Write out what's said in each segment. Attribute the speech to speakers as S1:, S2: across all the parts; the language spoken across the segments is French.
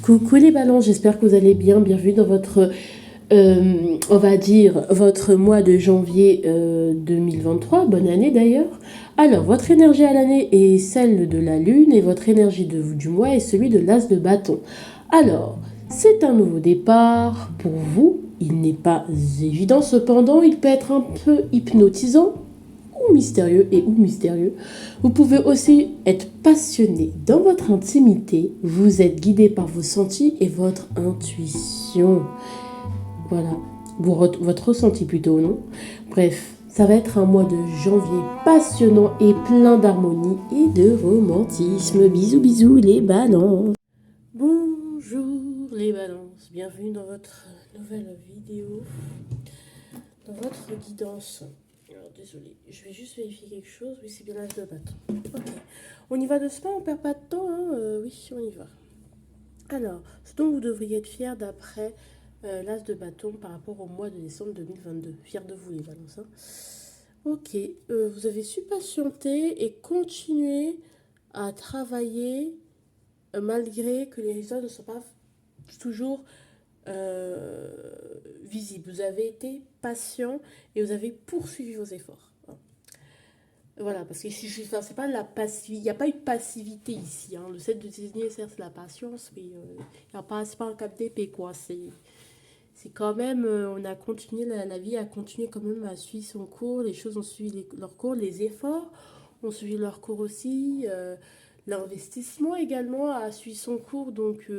S1: Coucou les balances, j'espère que vous allez bien. Bienvenue dans votre, on va dire, votre mois de janvier 2023. Bonne année d'ailleurs. Alors, votre énergie à l'année est celle de la lune et votre énergie du mois est celui de l'as de bâton. Alors, c'est un nouveau départ pour vous. Il n'est pas évident, cependant, il peut être un peu hypnotisant ou mystérieux et ou mystérieux. Vous pouvez aussi être passionné dans votre intimité. Vous êtes guidé par vos sentis et votre intuition. Voilà, votre ressenti plutôt, non? Bref, ça va être un mois de janvier passionnant et plein d'harmonie et de romantisme. Bisous, bisous les balances. Bonjour les balances, bienvenue dans votre nouvelle vidéo, dans votre guidance. Alors désolé, je vais juste vérifier quelque chose. Oui, c'est bien l'as de bâton. Ok, on y va de ce pas, on perd pas de temps, hein. Oui, on y va. Alors, ce dont vous devriez être fier d'après l'as de bâton par rapport au mois de décembre 2022. Fier de vous les balances, hein. Ok, vous avez su patienter et continuer à travailler malgré que les résultats ne soient pas toujours visibles. Vous avez été patient et vous avez poursuivi vos efforts. Voilà, parce que enfin, c'est pas la passivité, il n'y a pas eu de passivité ici. Hein. Le 7 de désigner, certes, c'est la patience, mais c'est pas un cap d'épée, quoi. C'est quand même, on a continué, la vie a continué quand même à suivre son cours, les choses ont suivi leur cours, les efforts ont suivi leur cours aussi, l'investissement également a suivi son cours, donc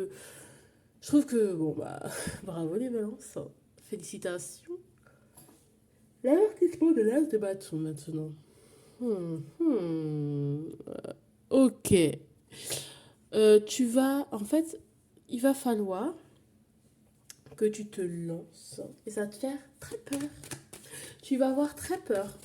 S1: je trouve que, bon, bah, bravo les balances, hein. Félicitations. L'avertissement de l'as de bâton maintenant. Ok. Tu vas, en fait, il va falloir que tu te lances et ça va te faire très peur. Tu vas avoir très peur.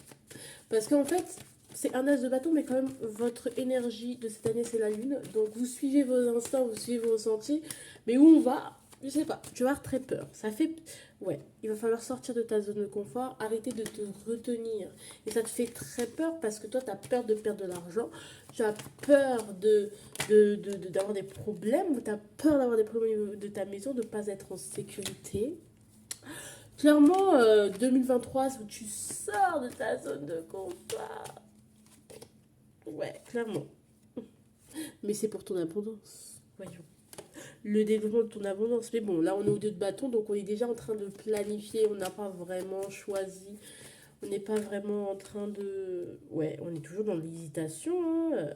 S1: Parce qu'en fait, c'est un as de bâton, mais quand même, votre énergie de cette année, c'est la lune. Donc, vous suivez vos instincts, vous suivez vos sentis. Mais où on va, je sais pas, tu vas avoir très peur. Ça fait. Ouais, il va falloir sortir de ta zone de confort, arrêter de te retenir. Et ça te fait très peur parce que toi, tu as peur de perdre de l'argent. Tu as peur d'avoir des problèmes. Tu as peur d'avoir des problèmes au niveau de ta maison, de ne pas être en sécurité. Clairement, 2023, où tu sors de ta zone de confort. Ouais, clairement. Mais c'est pour ton abondance. Voyons. Le développement de ton abondance. Mais bon, là, on est au 2 de bâton, donc on est déjà en train de planifier. On n'a pas vraiment choisi. On n'est pas vraiment en train de... Ouais, on est toujours dans l'hésitation. Hein.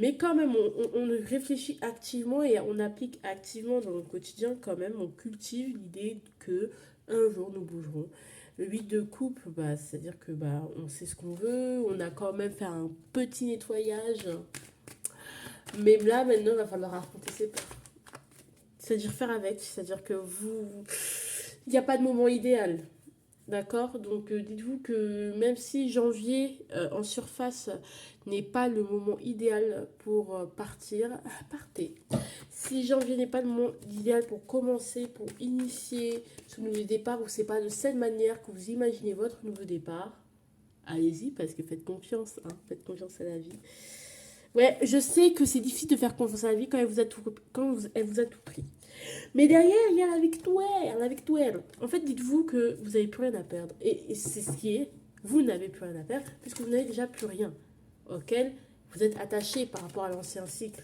S1: Mais quand même, on réfléchit activement et on applique activement dans notre quotidien quand même. On cultive l'idée que un jour nous bougerons. Le 8 de coupe, bah, c'est-à-dire que bah, on sait ce qu'on veut. On a quand même fait un petit nettoyage. Mais là, maintenant, il va falloir affronter ses peurs. C'est-à-dire faire avec. C'est-à-dire que vous... Il n'y a pas de moment idéal. D'accord. Donc dites-vous que même si janvier en surface n'est pas le moment idéal pour partir, partez. Si janvier n'est pas le moment idéal pour commencer, pour initier ce nouveau départ, ou c'est pas de cette manière que vous imaginez votre nouveau départ, allez-y parce que faites confiance, hein, faites confiance à la vie. Ouais, je sais que c'est difficile de faire confiance à la vie quand elle vous a tout pris. Mais derrière, il y a la victoire, la victoire. En fait, dites-vous que vous n'avez plus rien à perdre. Et c'est ce qui est, vous n'avez plus rien à perdre, puisque vous n'avez déjà plus rien auquel vous êtes attaché par rapport à l'ancien cycle.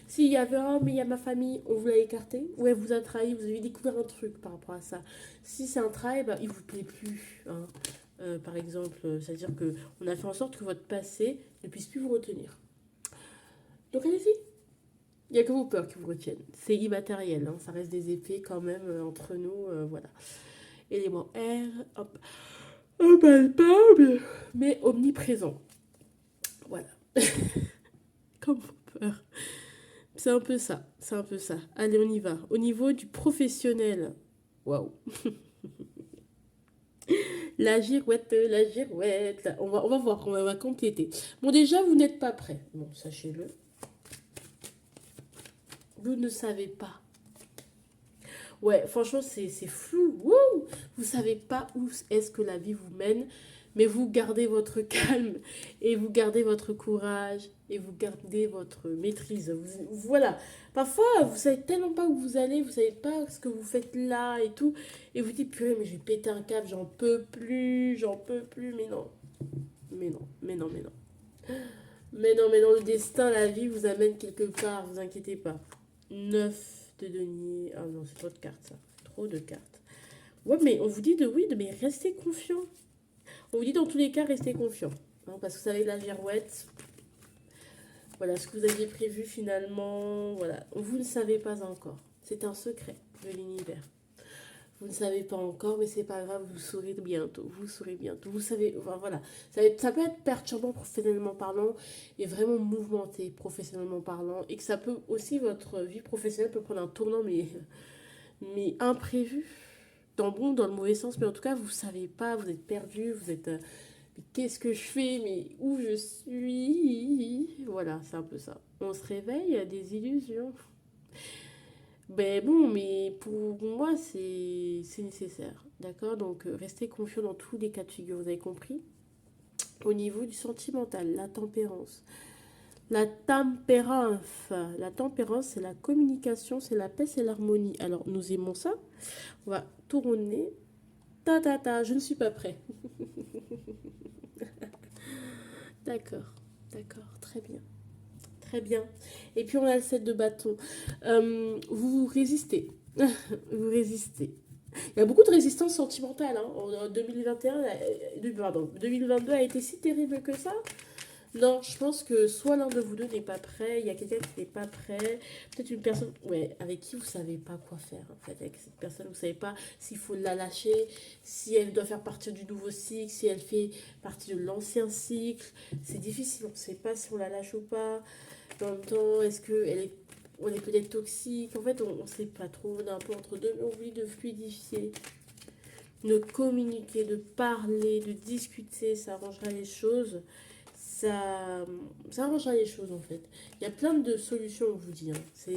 S1: S'il y avait, oh, mais il y a ma famille, on vous l'a écarté, ou elle vous a trahi, vous avez découvert un truc par rapport à ça. Si c'est un trahi, bah, il ne vous plaît plus. Hein. Par exemple, c'est-à-dire qu'on a fait en sorte que votre passé ne puisse plus vous retenir. Donc allez-y. Il n'y a que vos peurs qui vous retiennent. C'est immatériel, hein, ça reste des effets quand même entre nous, voilà. Élément R, hop, impalpable, mais omniprésent. Voilà. Comme vos peurs. C'est un peu ça, c'est un peu ça. Allez, on y va. Au niveau du professionnel, waouh. La girouette, la girouette. On va voir, on va compléter. Bon, déjà, vous n'êtes pas prêt. Bon, sachez-le. Vous ne savez pas. Ouais, franchement, c'est flou. Wouh, vous savez pas où est-ce que la vie vous mène. Mais vous gardez votre calme et vous gardez votre courage et vous gardez votre maîtrise. Voilà. Parfois, vous savez tellement pas où vous allez, vous savez pas ce que vous faites là et tout. Et vous dites, purée, mais j'ai pété un câble, j'en peux plus, j'en peux plus. Mais non, mais non, mais non, mais non. Mais non, mais non, le destin, la vie vous amène quelque part, vous inquiétez pas. 9 de denier. Ah non, c'est trop de cartes, ça. Trop de cartes. Ouais, mais on vous dit de oui, mais restez confiant. On vous dit dans tous les cas, restez confiant. Hein, parce que vous savez, la girouette, voilà, ce que vous aviez prévu finalement, voilà, vous ne savez pas encore. C'est un secret de l'univers. Vous ne savez pas encore, mais c'est pas grave, vous saurez bientôt. Vous saurez bientôt. Vous savez, enfin, voilà. Ça peut être perturbant professionnellement parlant et vraiment mouvementé professionnellement parlant. Et que ça peut aussi, votre vie professionnelle peut prendre un tournant, mais imprévu. Dans le bon ou dans le mauvais sens. Mais en tout cas, vous ne savez pas, vous êtes perdu, vous êtes. Mais qu'est-ce que je fais? Mais où je suis? Voilà, c'est un peu ça. On se réveille à des illusions. Ben bon, mais pour moi, c'est nécessaire. D'accord? Donc, restez confiant dans tous les cas de figure, vous avez compris? Au niveau du sentimental, la tempérance. La tempérance. La tempérance, c'est la communication, c'est la paix, c'est l'harmonie. Alors, nous aimons ça. On va tourner. Ta ta ta, je ne suis pas prêt. D'accord, d'accord, très bien. Très bien. Et puis on a le set de bâton. Vous résistez. Vous résistez. Il y a beaucoup de résistance sentimentale. Hein. En 2021, pardon, 2022 a été si terrible que ça. Non, je pense que soit l'un de vous deux n'est pas prêt, il y a quelqu'un qui n'est pas prêt, peut-être une personne ouais, avec qui vous ne savez pas quoi faire. En fait, avec cette personne, vous ne savez pas s'il faut la lâcher, si elle doit faire partie du nouveau cycle, si elle fait partie de l'ancien cycle. C'est difficile, on ne sait pas si on la lâche ou pas. En même temps, est-ce qu'elle est, on est peut-être toxique. En fait, on ne sait pas trop, on est un peu entre deux, mais on oublie de fluidifier, de communiquer, de parler, de discuter, ça arrangera les choses. Ça arrangera les choses en fait. Il y a plein de solutions, on vous dit. Hein.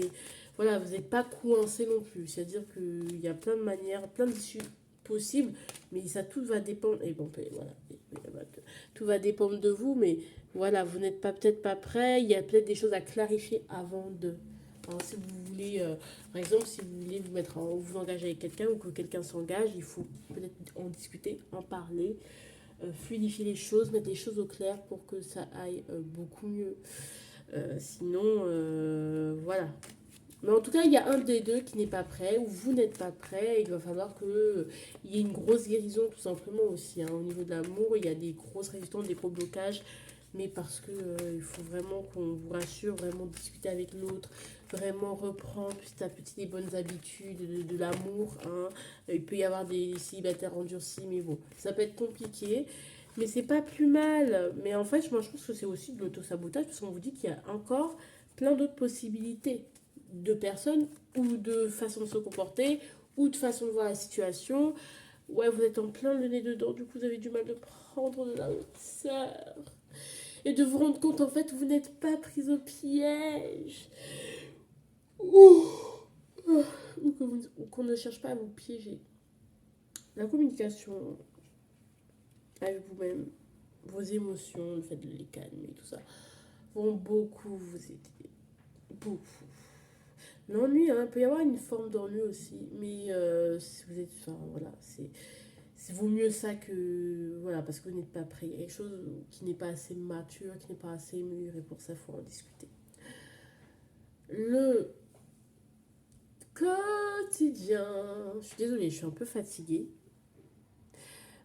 S1: Voilà, vous n'êtes pas coincé non plus. C'est-à-dire qu'il y a plein de manières, plein d'issues possibles, mais ça tout va dépendre. Et bon, voilà, tout va dépendre de vous, mais voilà, vous n'êtes pas peut-être pas prêt. Il y a peut-être des choses à clarifier avant de. Hein, si vous voulez, par exemple, si vous voulez vous engager avec quelqu'un ou que quelqu'un s'engage, il faut peut-être en discuter, en parler, fluidifier les choses, mettre les choses au clair pour que ça aille beaucoup mieux. Sinon, voilà. Mais en tout cas, il y a un des deux qui n'est pas prêt, ou vous n'êtes pas prêt. Il va falloir qu'il y ait une grosse guérison, tout simplement aussi. Hein. Au niveau de l'amour, il y a des grosses résistances, des gros blocages. Mais parce que il faut vraiment qu'on vous rassure, vraiment discuter avec l'autre, vraiment reprendre petit à petit les bonnes habitudes de l'amour. Hein. Il peut y avoir des célibataires endurcis, mais bon, ça peut être compliqué. Mais c'est pas plus mal. Mais en fait, moi, je pense que c'est aussi de l'auto-sabotage, parce qu'on vous dit qu'il y a encore plein d'autres possibilités de personnes ou de façon de se comporter ou de façon de voir la situation. Ouais, vous êtes en plein le nez dedans, du coup vous avez du mal de prendre de la hauteur et de vous rendre compte en fait vous n'êtes pas prise au piège ou, ou qu'on ne cherche pas à vous piéger. La communication avec vous-même, vos émotions, le fait de les calmer, tout ça, vont beaucoup vous aider. Beaucoup. L'ennui, hein, il peut y avoir une forme d'ennui aussi, mais si vous êtes, enfin voilà, c'est vaut mieux ça que, voilà, parce que vous n'êtes pas prêt. Il y a quelque chose qui n'est pas assez mature, qui n'est pas assez mûr, et pour ça, il faut en discuter. Le quotidien, je suis désolée, je suis un peu fatiguée.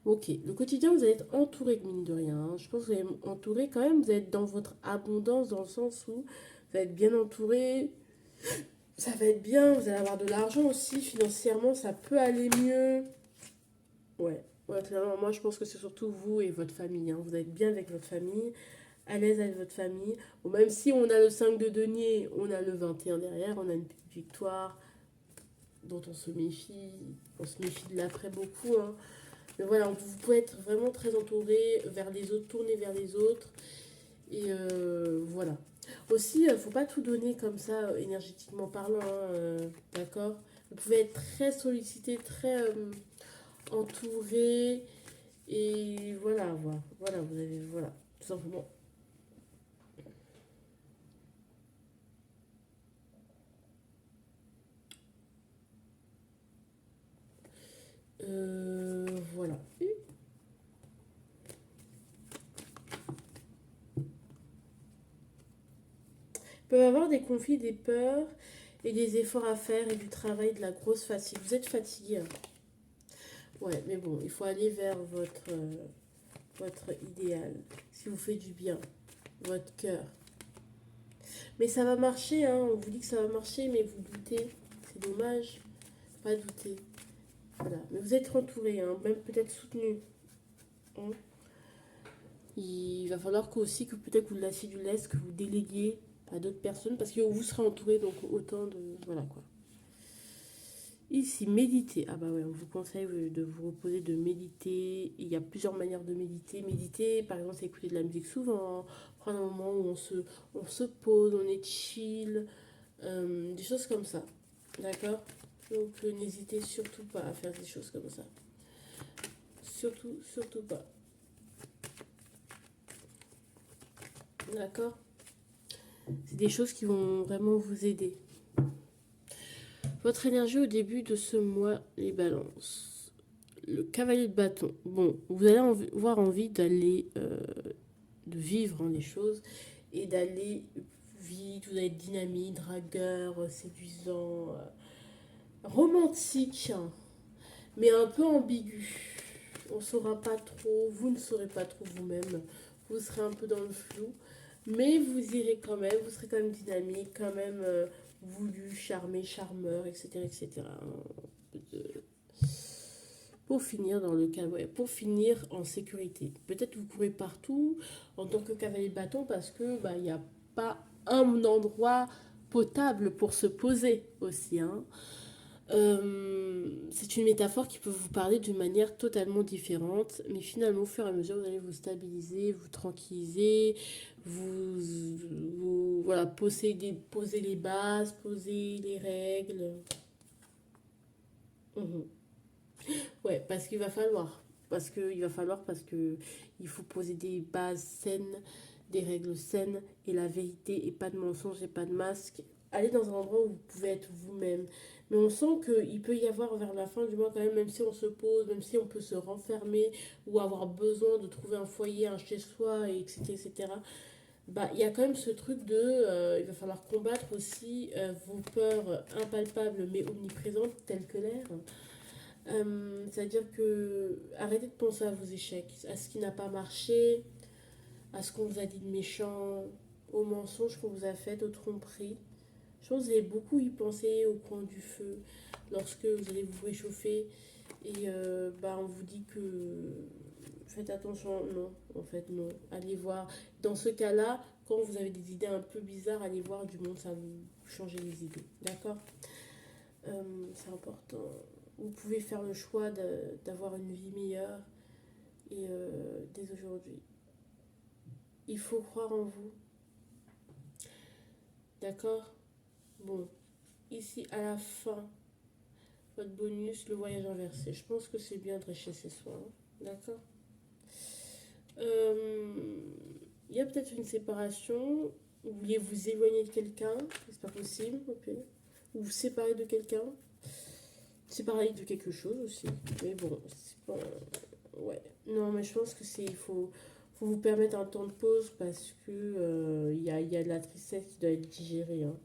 S1: Ok, le quotidien, vous allez être entouré, mine de rien. Hein. Je pense que vous allez être entouré quand même, vous allez être dans votre abondance, dans le sens où vous allez être bien entouré. Ça va être bien, vous allez avoir de l'argent aussi, financièrement, ça peut aller mieux. Ouais, ouais, clairement, moi je pense que c'est surtout vous et votre famille. Hein. Vous allez être bien avec votre famille, à l'aise avec votre famille. Bon, même si on a le 5 de denier, on a le 21 derrière, on a une petite victoire dont on se méfie de l'après beaucoup. Hein. Mais voilà, vous pouvez être vraiment très entouré vers les autres, tourné vers les autres. Et voilà. Aussi, il ne faut pas tout donner comme ça, énergétiquement parlant, hein, d'accord? Vous pouvez être très sollicité, très entouré. Et voilà, voilà, voilà, vous avez, voilà, tout simplement. Voilà. Ils peuvent avoir des conflits, des peurs et des efforts à faire et du travail, de la grosse fatigue. Vous êtes fatigué, hein. Ouais, mais bon, il faut aller vers votre idéal, ce qui vous fait du bien, votre cœur. Mais ça va marcher, hein. On vous dit que ça va marcher, mais vous doutez. C'est dommage. Faut pas douter. Voilà. Mais vous êtes entouré, hein, même peut-être soutenu, hein. Il va falloir que aussi que peut-être vous lâchiez du lest, que vous déléguiez à d'autres personnes, parce que vous serez entouré, donc autant de... Voilà quoi. Ici, méditer. Ah bah ouais, on vous conseille de vous reposer, de méditer. Il y a plusieurs manières de méditer. Méditer, par exemple, c'est écouter de la musique souvent, prendre un moment où on se pose, on est chill, des choses comme ça. D'accord. Donc n'hésitez surtout pas à faire des choses comme ça. Surtout, surtout pas. D'accord. C'est des choses qui vont vraiment vous aider. Votre énergie au début de ce mois, les balances. Le cavalier de bâton. Bon, vous allez avoir envie d'aller, de vivre, hein, les choses et d'aller vite. Vous allez être dynamique, dragueur, séduisant, romantique, hein, mais un peu ambigu. On ne saura pas trop, vous ne saurez pas trop vous-même. Vous serez un peu dans le flou, mais vous irez quand même, vous serez quand même dynamique, quand même voulu, charmé, charmeur, etc. etc. Pour finir dans le cas, ouais, pour finir en sécurité. Peut-être vous courez partout en tant que cavalier de bâton parce que bah, il n'y a pas un endroit potable pour se poser aussi, hein. C'est une métaphore qui peut vous parler d'une manière totalement différente, mais finalement, au fur et à mesure, vous allez vous stabiliser, vous tranquilliser, voilà, poser les bases, poser les règles. Mhm. Ouais, parce qu'il va falloir. Parce que il faut poser des bases saines, des règles saines et la vérité et pas de mensonges et pas de masque. Allez dans un endroit où vous pouvez être vous-même. Mais on sent qu'il peut y avoir vers la fin du mois quand même, même si on se pose, même si on peut se renfermer ou avoir besoin de trouver un foyer, un chez-soi, et etc., etc. Bah, il y a quand même ce truc de, il va falloir combattre aussi vos peurs impalpables mais omniprésentes telles que l'air. C'est-à-dire que arrêtez de penser à vos échecs, à ce qui n'a pas marché, à ce qu'on vous a dit de méchant, aux mensonges qu'on vous a fait, aux tromperies. Je pense que vous allez beaucoup y penser au coin du feu, lorsque vous allez vous réchauffer et bah, on vous dit que faites attention. Non, en fait, non. Allez voir. Dans ce cas-là, quand vous avez des idées un peu bizarres, allez voir du monde, ça va vous changer les idées. D'accord. C'est important. Vous pouvez faire le choix d'avoir une vie meilleure et dès aujourd'hui. Il faut croire en vous. D'accord. Bon, ici à la fin, votre bonus, le voyage inversé. Je pense que c'est bien de rester chez soi, hein. D'accord. Euh, Il y a peut-être une séparation. Vous vouliez vous éloigner de quelqu'un. C'est pas possible. Ok. Ou vous séparer de quelqu'un. Séparer de quelque chose aussi. Mais bon, c'est pas. Ouais. Non, mais je pense que c'est. Il faut vous permettre un temps de pause parce que il y a de la tristesse qui doit être digérée, hein.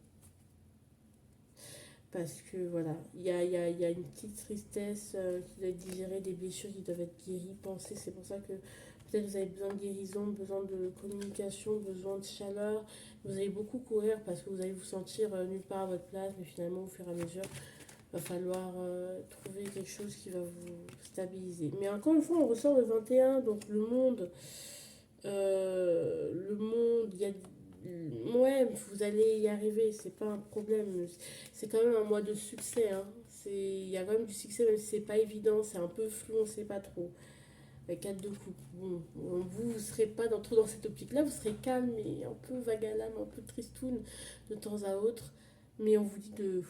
S1: Parce que voilà, il y a une petite tristesse qui doit être digérée, des blessures qui doivent être guéries, pensées. C'est pour ça que peut-être vous avez besoin de guérison, besoin de communication, besoin de chaleur. Vous allez beaucoup courir parce que vous allez vous sentir nulle part à votre place, mais finalement, au fur et à mesure, il va falloir trouver quelque chose qui va vous stabiliser. Mais encore une fois, on ressort le 21, donc il y a. Ouais, vous allez y arriver, c'est pas un problème. C'est quand même un mois de succès, hein. Il y a quand même du succès, même si c'est pas évident, c'est un peu flou, on sait pas trop. Avec 4 de coupe. Bon, vous ne serez pas trop dans cette optique-là, vous serez calme et un peu vague à l'âme, un peu tristoun de temps à autre. Mais on vous dit de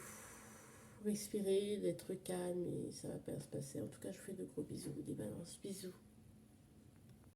S1: respirer, d'être calme et ça va bien se passer. En tout cas, je vous fais de gros bisous, des balances. Bisous.